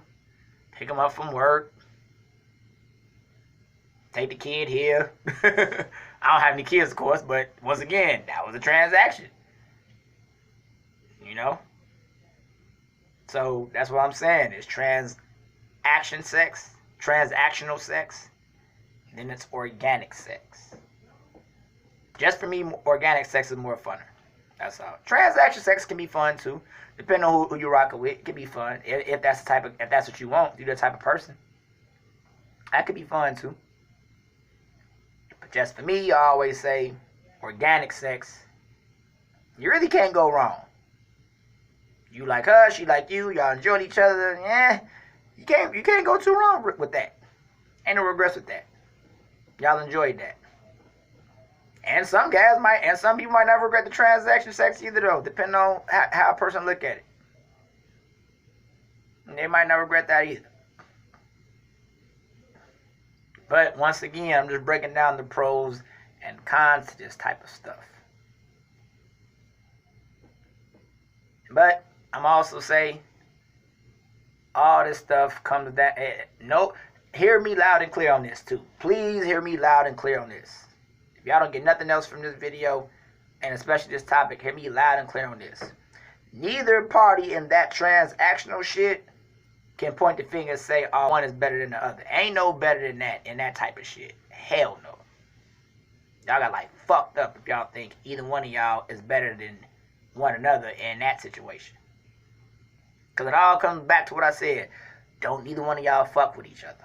pick them up from work, take the kid here. I don't have any kids, of course, but once again, that was a transaction. You know? So that's what I'm saying. It's transaction sex, transactional sex, and then it's organic sex. Just for me, organic sex is more funner. That's all. Transaction sex can be fun too, depending on who you're rocking with. It can be fun if that's if that's what you want. If you're the type of person, that could be fun too. But just for me, I always say organic sex. You really can't go wrong. You like her, she like you, y'all enjoying each other. Yeah, you can't go too wrong with that. Ain't no regrets with that. Y'all enjoyed that. And some guys might, and some people might not regret the transaction sex either, though, depending on how a person look at it. And they might not regret that either. But once again, I'm just breaking down the pros and cons to this type of stuff. But I'm also say all this stuff comes down. No, hear me loud and clear on this too. Please hear me loud and clear on this. If y'all don't get nothing else from this video, and especially this topic, hear me loud and clear on this. Neither party in that transactional shit can point the finger and say, oh, one is better than the other. Ain't no better than that in that type of shit. Hell no. Y'all got like fucked up if y'all think either one of y'all is better than one another in that situation. Because it all comes back to what I said. Don't neither one of y'all fuck with each other.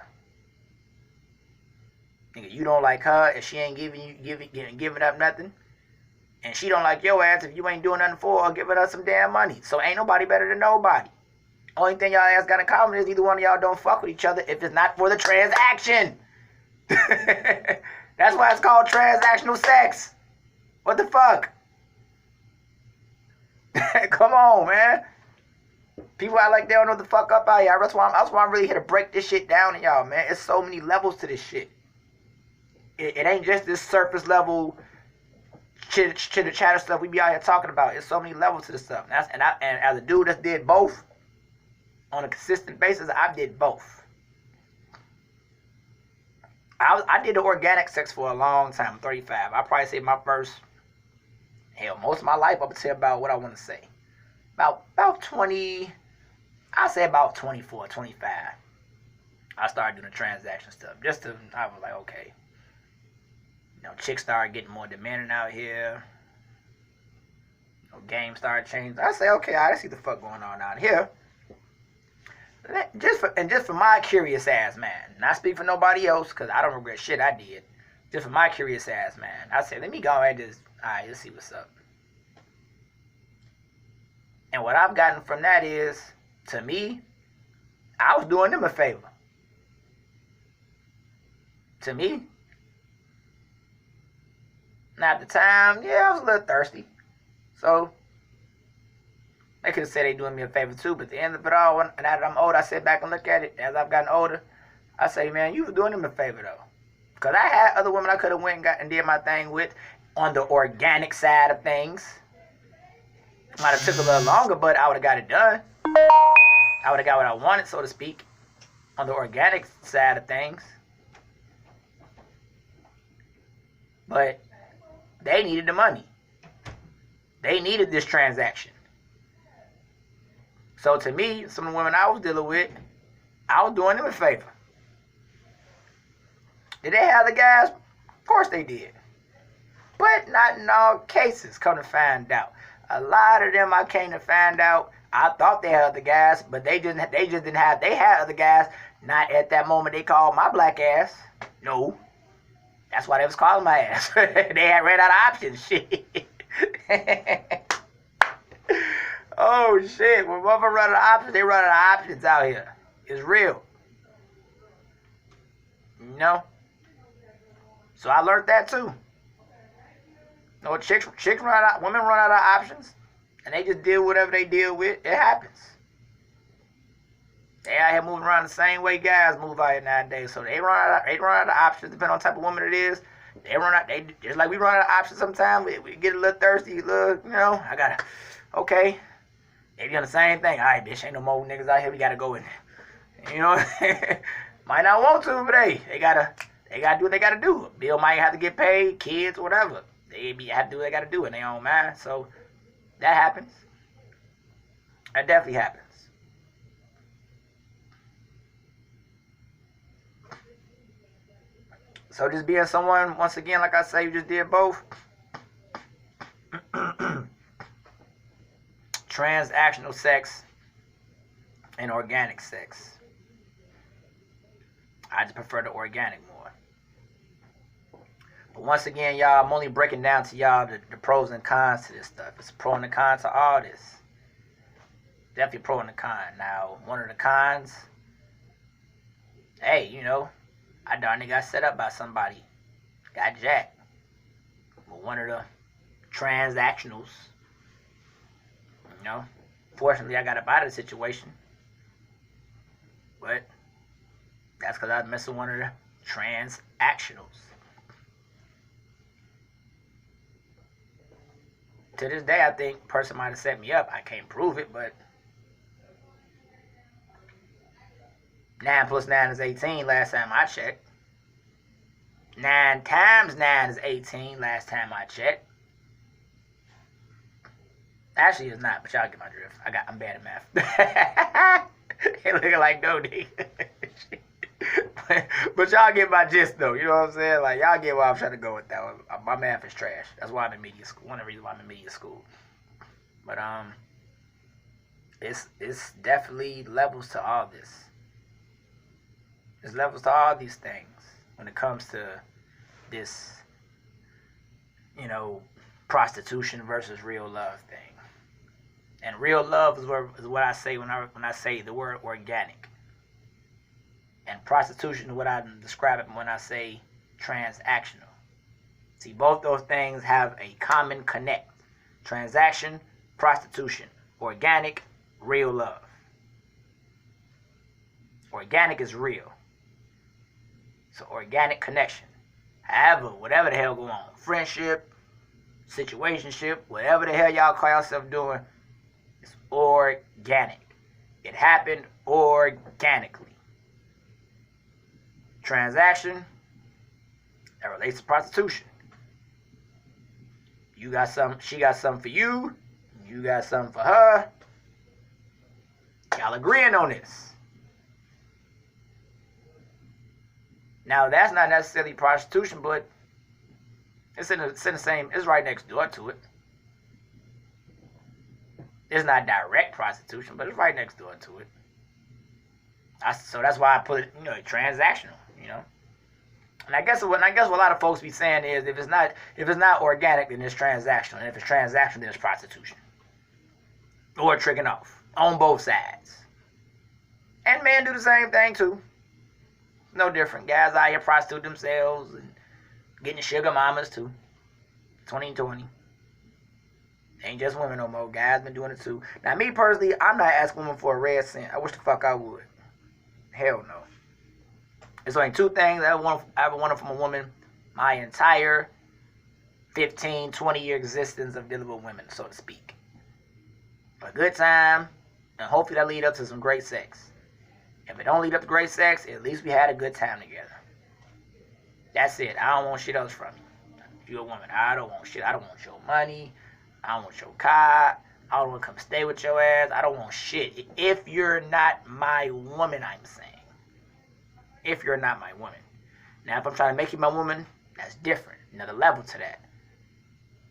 Nigga, you don't like her if she ain't giving up nothing. And she don't like your ass if you ain't doing nothing for her or giving her some damn money. So ain't nobody better than nobody. Only thing y'all ass got in common is neither one of y'all don't fuck with each other if it's not for the transaction. That's why it's called transactional sex. What the fuck? Come on, man. People act like they don't know the fuck up out here. That's why I'm really here to break this shit down to y'all, man. It's so many levels to this shit. It ain't just this surface level chitter chatter stuff we be out here talking about. It's so many levels to this stuff. And as a dude that did both on a consistent basis, I did both. I did the organic sex for a long time. I'm 35. I probably say my first, most of my life up until about what I want to say. About 20, I say about 24, 25. I started doing the transaction stuff. I was like, okay. Chicks started getting more demanding out here. Games started changing. I say, okay, I see the fuck going on out here. Just for my curious ass, man. Not speak for nobody else, because I don't regret shit I did. Just for my curious ass, man. I said, let me go ahead and alright, let's see what's up. And what I've gotten from that is, to me, I was doing them a favor. To me. Now at the time, I was a little thirsty. So, they could have said they doing me a favor too, but at the end of it all, now that I'm old, I sit back and look at it. As I've gotten older, I say, man, you were doing them a favor though. Because I had other women I could have went and did my thing with on the organic side of things. Might have took a little longer, but I would have got it done. I would have got what I wanted, so to speak, on the organic side of things. But they needed the money. They needed this transaction. So to me, some of the women I was dealing with, I was doing them a favor. Did they have the guys? Of course they did. But not in all cases, come to find out. A lot of them I came to find out, I thought they had other guys, but they just didn't have, they had other guys. Not at that moment they called my black ass. No. That's why they was calling my ass. They had ran out of options. Shit. Oh shit. When motherfuckers run out of options, they run out of options out here. It's real. You know? So I learned that too. No, chicks run out, women run out of options, and they just deal with whatever they deal with. It happens. They out here moving around the same way guys move out here nowadays. So they run out of options, depending on the type of woman it is. They just like we run out of options sometimes. We get a little thirsty, okay. They be on the same thing. All right, bitch, ain't no more niggas out here. We gotta go in. You know, might not want to, but hey, they gotta do what they gotta do. Bill might have to get have to do what they gotta do in their own mind. So that happens. That definitely happens. So just being someone, once again, like I say, you just did both. Transactional sex and organic sex. I just prefer the organic more. But once again, y'all, I'm only breaking down to y'all the pros and cons to this stuff. It's a pro and a con to all this. Definitely pro and a con. Now, one of the cons, hey, I darn near got set up by somebody. Got jacked. But one of the transactionals, fortunately I got up out of the situation. But that's because I was messing with one of the transactionals. To this day, I think a person might have set me up. I can't prove it, but 9 plus 9 is 18 last time I checked. 9 times 9 is 18 last time I checked. Actually, it's not, but y'all get my drift. I'm bad at math. They looking like no nigga. But y'all get my gist though. You know what I'm saying? Like y'all get where I'm trying to go with that one. My math is trash. That's why I'm in media school. One of the reasons why I'm in media school. But it's definitely levels to all this. There's levels to all these things when it comes to this, you know, prostitution versus real love thing. And real love is what I say when I say the word organic. And prostitution is what I describe it when I say transactional. See, both those things have a common connect. Transaction, prostitution. Organic, real love. Organic is real. So organic connection. However, whatever the hell go on. Friendship, situationship, whatever the hell y'all call yourself doing, it's organic. It happened organically. Transaction, that relates to prostitution. You got something, she got something for you, you got something for her. Y'all agreeing on this. Now that's not necessarily prostitution, but it's in the same, it's right next door to it. It's not direct prostitution, but it's right next door to it. So that's why I put it, you know, transactional, you know. And I guess what a lot of folks be saying is if it's not organic, then it's transactional, and if it's transactional, then it's prostitution or tricking off on both sides. And men do the same thing too. No different. Guys out here prostitute themselves and getting sugar mamas too. 2020. Ain't just women no more. Guys been doing it too. Now me personally, I'm not asking women for a red cent. I wish the fuck I would. Hell no. There's only two things I ever wanted from a woman my entire 15, 20-year existence of dealing with women, so to speak. A good time, and hopefully that lead up to some great sex. If it don't lead up to great sex, at least we had a good time together. That's it. I don't want shit else from you. If you're a woman, I don't want shit. I don't want your money. I don't want your car. I don't want to come stay with your ass. I don't want shit. If you're not my woman, I'm saying. If you're not my woman. Now, if I'm trying to make you my woman, that's different. Another level to that.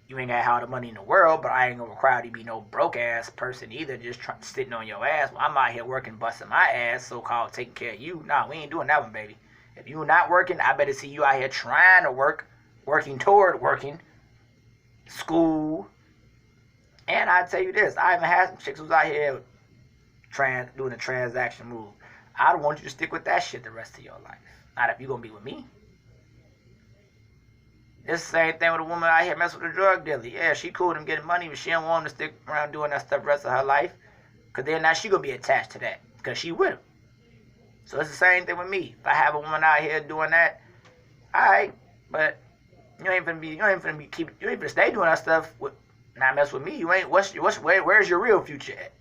You ain't got all the money in the world, but I ain't gonna require you to be no broke ass person either, just sitting on your ass. Well, I'm out here working, busting my ass, so-called taking care of you. Nah, we ain't doing that one, baby. If you're not working, I better see you out here trying to work, working toward working, school. And I tell you this, I even had some chicks who's out here doing a transaction move. I don't want you to stick with that shit the rest of your life. Not if you're going to be with me. It's the same thing with a woman out here messing with a drug dealer. Yeah, she cool with him getting money, but she don't want him to stick around doing that stuff the rest of her life. Because then now she going to be attached to that. Because she with him. So it's the same thing with me. If I have a woman out here doing that, alright. But you ain't finna stay doing that stuff with not mess with me. You ain't, where's your real future at?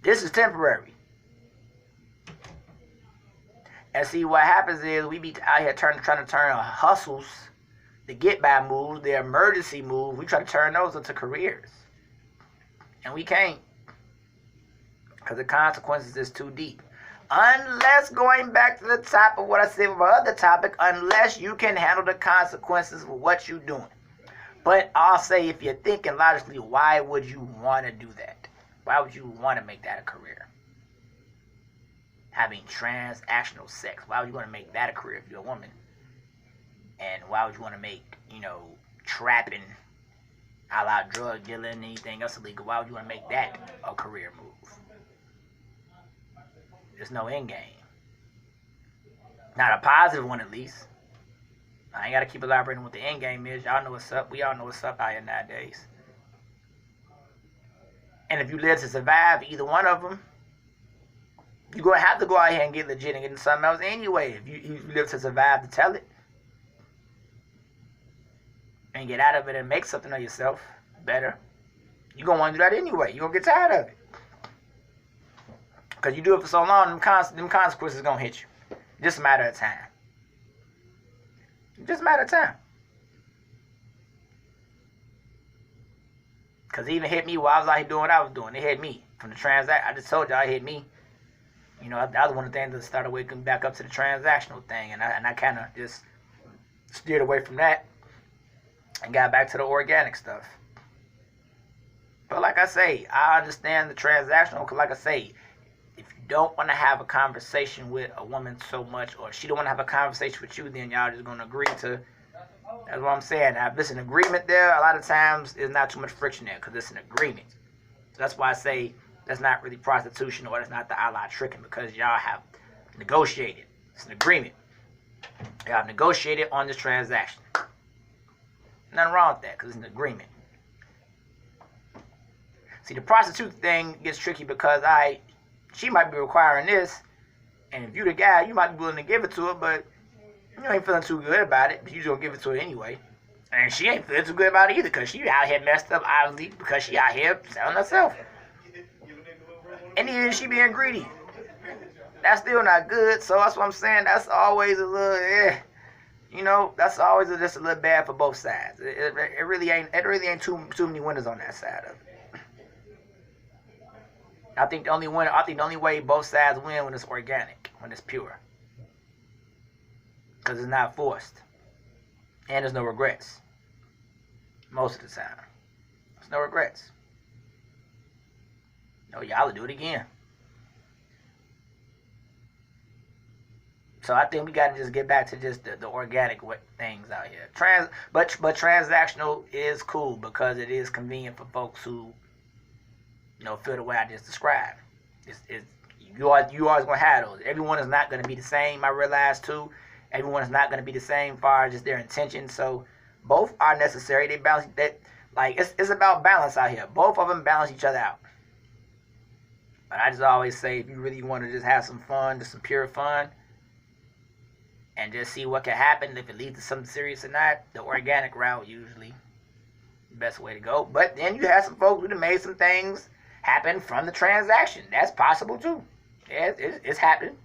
This is temporary. And see, what happens is we be out here trying to turn our hustles, the get-by moves, the emergency moves, we try to turn those into careers. And we can't. Because the consequences is too deep. Unless, going back to the top of what I said with my other topic, unless you can handle the consequences of what you're doing. But I'll say, if you're thinking logically, why would you want to do that? Why would you want to make that a career? Having transactional sex. Why would you want to make that a career if you're a woman? And why would you want to make, trapping, a la drug dealing, anything else illegal? Why would you want to make that a career move? There's no end game. Not a positive one, at least. I ain't got to keep elaborating what the end game is. Y'all know what's up. We all know what's up out here nowadays. And if you live to survive either one of them, you're going to have to go out here and get legit and get into something else anyway. If you live to survive to tell it. And get out of it and make something of yourself better. You're going to want to do that anyway. You're going to get tired of it. Because you do it for so long, them consequences are going to hit you. Just a matter of time. Just a matter of time. Because it even hit me while I was out here doing what I was doing. It hit me. From the transact, I just told y'all it hit me. You know, that was one of the things that started waking back up to the transactional thing, and I kind of just steered away from that and got back to the organic stuff. But like I say, I understand the transactional because, like I say, if you don't want to have a conversation with a woman so much, or she don't want to have a conversation with you, then y'all just gonna agree to. That's what I'm saying. Now, if there's an agreement there, a lot of times there's not too much friction there because it's an agreement. So that's why I say that's not really prostitution, or that's not the a la tricking, because y'all have negotiated. It's an agreement. Y'all have negotiated on this transaction. Nothing wrong with that because it's an agreement. See, the prostitute thing gets tricky because she might be requiring this, and if you the guy, you might be willing to give it to her, but you ain't feeling too good about it, but you just gonna give it to her anyway. And she ain't feeling too good about it either because she out here messed up, obviously, because she out here selling herself. And then she being greedy. That's still not good, so that's what I'm saying. That's always a little, you know, that's always just a little bad for both sides. It really ain't too many winners on that side of it. I think the only way both sides win when it's organic, when it's pure. Because it's not forced. And there's no regrets. Most of the time. There's no regrets. No, y'all will do it again. So I think we got to just get back to just the organic things out here. But transactional is cool because it is convenient for folks who, you know, feel the way I just described. You always going to have those. Everyone is not going to be the same, I realize too. Everyone is not going to be the same far as just their intentions. So both are necessary. They balance that. Like it's about balance out here. Both of them balance each other out. But I just always say, if you really want to just have some fun, just some pure fun, and just see what can happen, if it leads to something serious or not, the organic route usually the best way to go. But then you have some folks who have made some things happen from the transaction. That's possible too. Yeah, it's happened.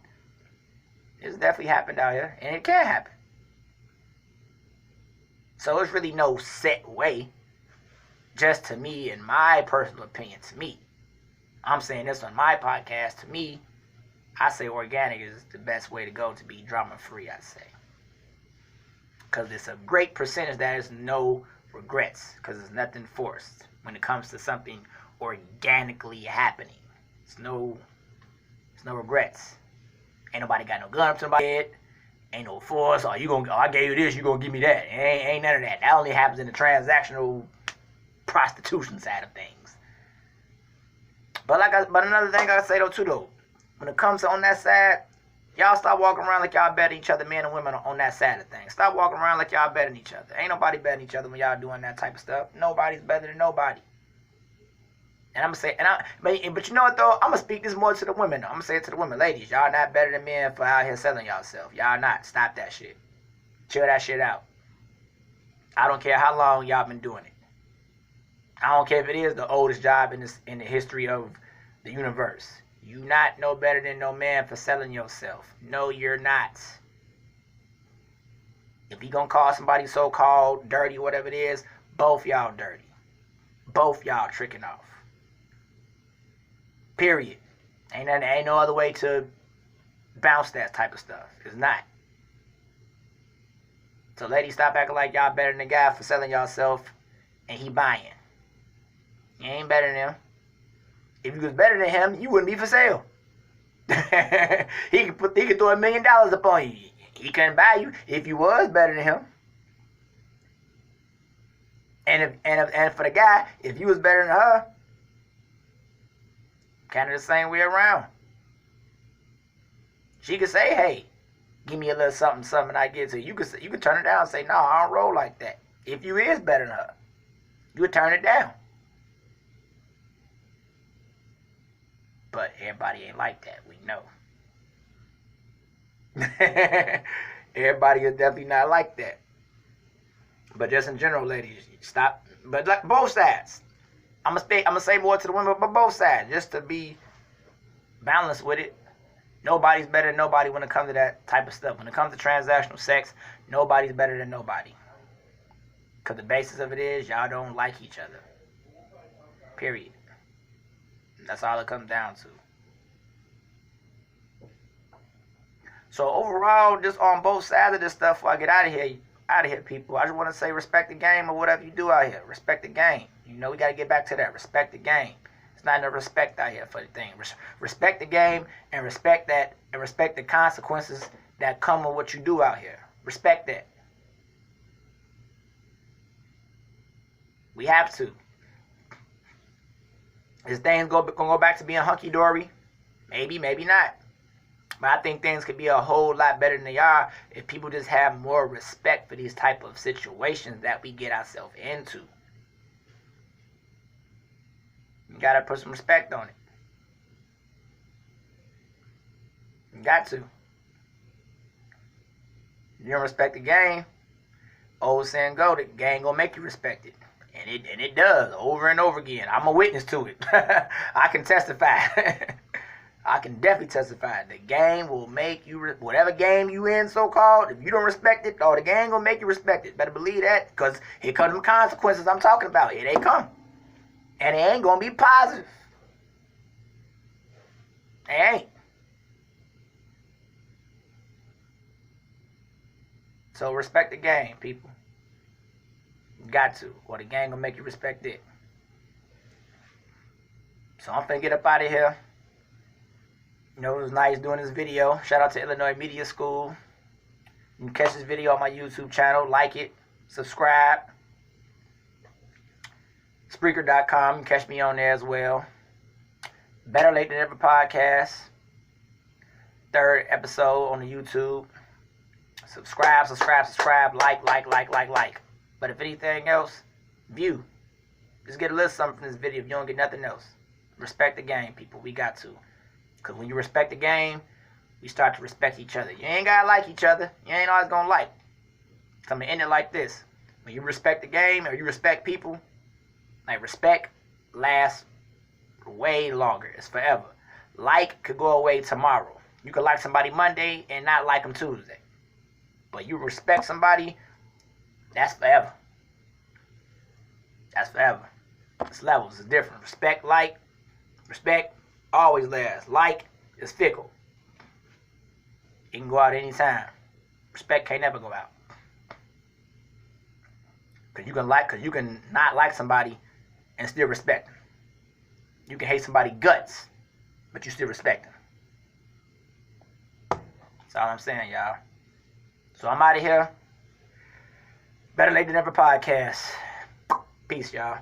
It's definitely happened out here, and it can happen. So it's really no set way. Just to me, in my personal opinion, to me, I'm saying this on my podcast, to me, I say organic is the best way to go to be drama-free, I say. Because it's a great percentage that is no regrets, because there's nothing forced when it comes to something organically happening. It's no regrets. Ain't nobody got no gun up to somebody's head. Ain't no force. I gave you this, you gonna give me that. Ain't none of that. That only happens in the transactional prostitution side of things. But another thing I say though, when it comes to on that side, y'all stop walking around like y'all better each other, men and women on that side of things. Stop walking around like y'all better than each other. Ain't nobody better than each other when y'all doing that type of stuff. Nobody's better than nobody. And I'm gonna say, but you know what though? I'm gonna speak this more to the women. I'm gonna say it to the women, ladies. Y'all not better than men for out here selling y'allself. Y'all not. Stop that shit. Chill that shit out. I don't care how long y'all been doing it. I don't care if it is the oldest job in the history of the universe. You not no better than no man for selling yourself. No, you're not. If you gonna call somebody so-called dirty, whatever it is, both y'all dirty. Both y'all tricking off. Period. Ain't no other way to bounce that type of stuff. It's not. So ladies, stop acting like y'all better than the guy for selling y'allself and he buying. You ain't better than him. If you was better than him, you wouldn't be for sale. he could throw $1 million upon you. He couldn't buy you if you was better than him. And for the guy, if you was better than her, kind of the same way around. She could say, "Hey, give me a little something, I get to you." You could turn it down and say, "No, I don't roll like that." If you is better than her, you would turn it down. But everybody ain't like that. We know. Everybody is definitely not like that. But just in general, ladies, stop. But like both sides. I'm gonna say more to the women, but both sides, just to be balanced with it. Nobody's better than nobody when it comes to that type of stuff. When it comes to transactional sex, nobody's better than nobody. Because the basis of it is y'all don't like each other. Period. That's all it comes down to. So overall, just on both sides of this stuff, before I get out of here, people, I just want to say respect the game or whatever you do out here. Respect the game. You know, we got to get back to that. Respect the game. It's not enough respect out here for the thing. Respect the game and respect the consequences that come with what you do out here. Respect that. We have to. Is things gonna go back to being hunky dory? Maybe, maybe not. But I think things could be a whole lot better than they are if people just have more respect for these type of situations that we get ourselves into. You gotta put some respect on it. You got to. You don't respect the game, old saying go, the game gonna make you respect it. And it does over and over again. I'm a witness to it. I can testify. I can definitely testify. The game will make you, whatever game you in, so-called, if you don't respect it, the game gonna make you respect it. Better believe that, because here come them consequences I'm talking about. Here they come. And it ain't gonna be positive. It ain't. So respect the game, people. You got to, or the game gonna make you respect it. So I'm finna get up out of here. You know, it was nice doing this video. Shout out to Illinois Media School. You can catch this video on my YouTube channel. Like it. Subscribe. Spreaker.com. You can catch me on there as well. Better Late Than Ever podcast. 3rd episode on the YouTube. Subscribe. Like. But if anything else, view. Just get a little something from this video if you don't get nothing else. Respect the game, people. We got to. Because when you respect the game, we start to respect each other. You ain't got to like each other. You ain't always going to like. So I'm going to end it like this. When you respect the game or you respect people, like respect lasts way longer. It's forever. Like could go away tomorrow. You could like somebody Monday and not like them Tuesday. But you respect somebody, that's forever. That's forever. It's levels. It's different. Respect always lasts. Like is fickle. It can go out anytime. Respect can't never go out. Cause you can not like somebody and still respect them. You can hate somebody's guts, but you still respect them. That's all I'm saying, y'all. So I'm out of here. Better Late Than Ever podcast. Peace, y'all.